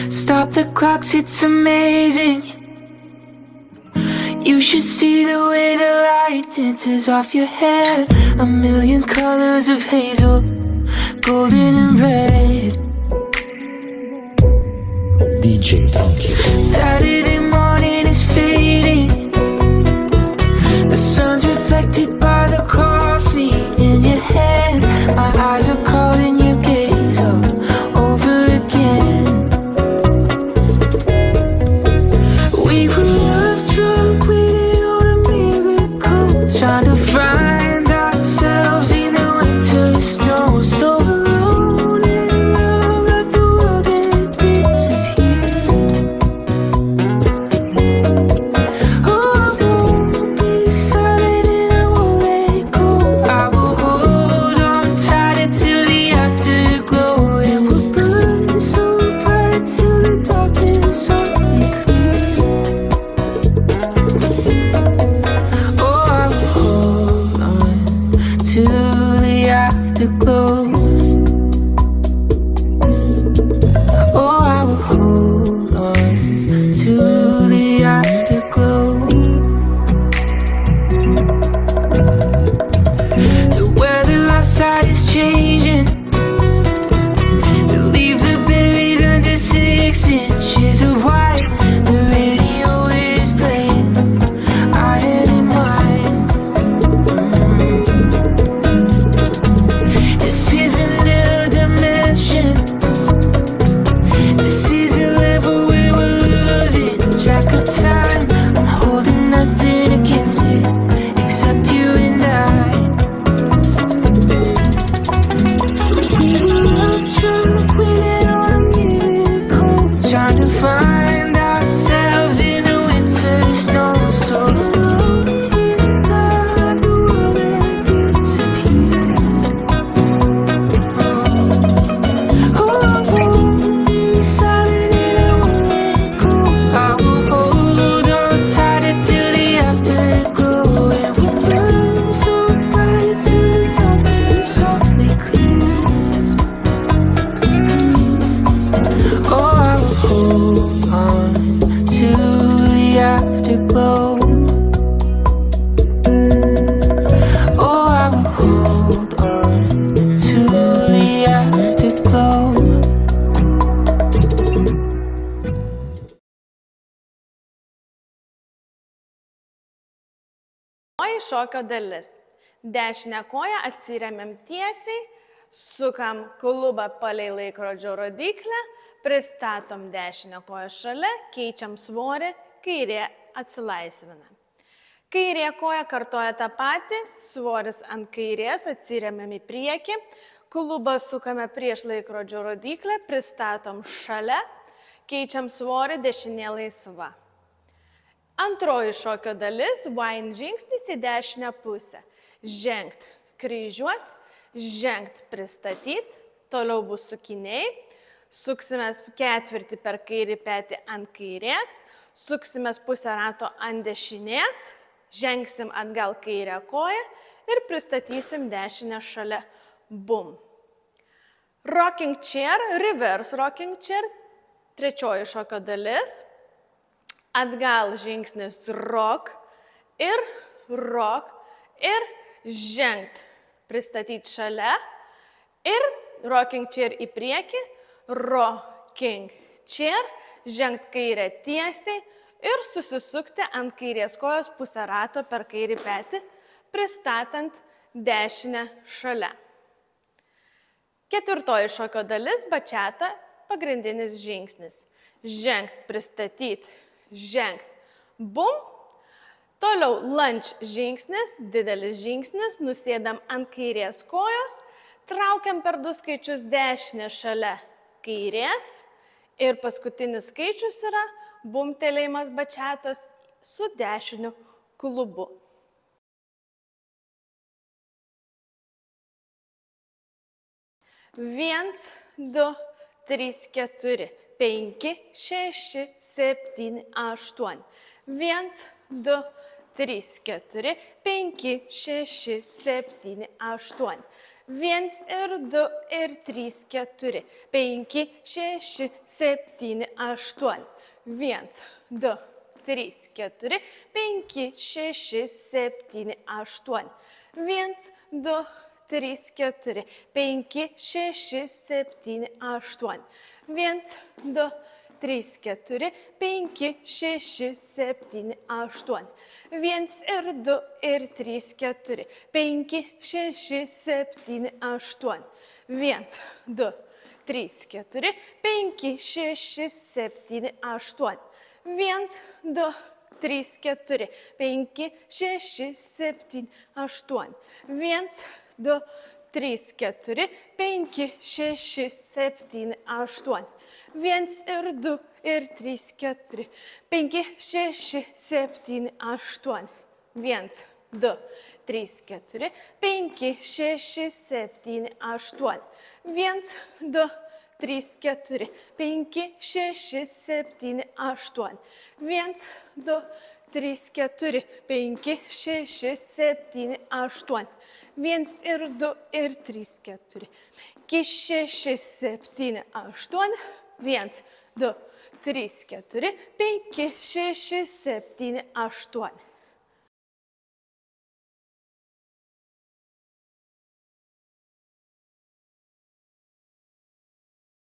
Stop the clocks, it's amazing. You should see the way the light dances off your hair. A million colors of hazel, golden and red. DJ Funky. Saturday morning is fading. The sun's reflected by the coffee in your hand. My eyes are calling you gaze up over again. We were love drunk, waiting on a miracle, trying to find ourselves in the winter snow. So alone in love, like the world had disappeared. Oh, I won't be silent and I won't let go. I will hold on tight until the afterglow. It will burn so bright till the darkness only clears. Oh, I will hold on to the afterglow. Oh, I will hold on to the afterglow. The weather outside is changing. The leaves are buried under 6 inches of white. The radio is playing I had in mind. This is a new dimension. This is a level where we're losing track of time. I'm holding nothing against it except you and I. We were love drunk, waiting on a miracle, trying to find ourselves in the winter snow. So alone in love, the world had disappeared. Oh, I won't be silent and I won't let go. I will hold on tight until the afterglow. It will burn so bright till the darkness softly clears. Oh, I will hold on to the afterglow. Oh, I will hold on to the afterglow. Šokio dalis. Dešinę koją atsiremiam tiesiai, sukam klubą palei laikrodžio rodyklę, pristatom dešinę koją šalia, keičiam svorį, kairė atsilaisvina. Kairė koja kartoja tą patį, svoris ant kairės, atsiremiam į priekį, klubą sukame prieš laikrodžio rodyklę, pristatom šalia, keičiam svorį, dešinė laisva. Antroji šokio dalis, wine žingsnis į dešinę pusę. Žengt, kryžiuot, žengt, pristatyt, toliau bus sukiniai, suksimės ketvirtį per kairį petį ant kairės, suksimės pusę rato ant dešinės, žengsim atgal kairę koją ir pristatysim dešinę šalia. Bum. Rocking chair, reverse rocking chair, trečioji šokio dalis. Atgal žingsnis rock ir žengt, pristatyti šalia ir rocking chair į priekį, rocking chair, žengt kairę tiesiai ir susisukti ant kairės kojos pusę rato per kairį petį, pristatant dešinę šalia. Ketvirtoji šokio dalis, bačiata, pagrindinis žingsnis. Žengt, pristatyti, žengt, bum. Toliau lunge žingsnis, didelis žingsnis, nusėdam ant kairės kojos, traukiam per 2 skaičius dešinę šalia kairės ir paskutinis skaičius yra bumtelėjimas bačiatos su dešiniu klubu. 1, 2, 3, 4, 5, 6, 7, 8. 1, 2, 3, 4, 5, 6, 7, 8. 1 ir 2 ir 3, 4, 5, 6, 7, 8. 1, 2, 3, 4, 5, 6, 7, 8. 1, 2, 3, 4, 5, 6, 7, 8. 1, 2, 3, 4, 5, 6, 7, 8. 1 ir 2 ir 3, 4, 5, 6, 7, 8. 1, 2, 3, 4, 5, 6, 7, 8. 1, 2, 3, 4, 5, 6, 7, 8. 1, 2, 3, 4, 5, 6, 7, 8. 1 ir 2 ir 3, 4, 5, 6, 7, 8. 1, 2, 3, 4, 5, 6, 7, 8. 1, 2, 3, 4, 5, 6, 7, 8. 1, 2, 3, 4, 5, 6, 7, 8. 1 ir 2 ir 3, 4, 5, 6, 7, 8. 1, 2, 3, 4, 5, 6, 7, 8.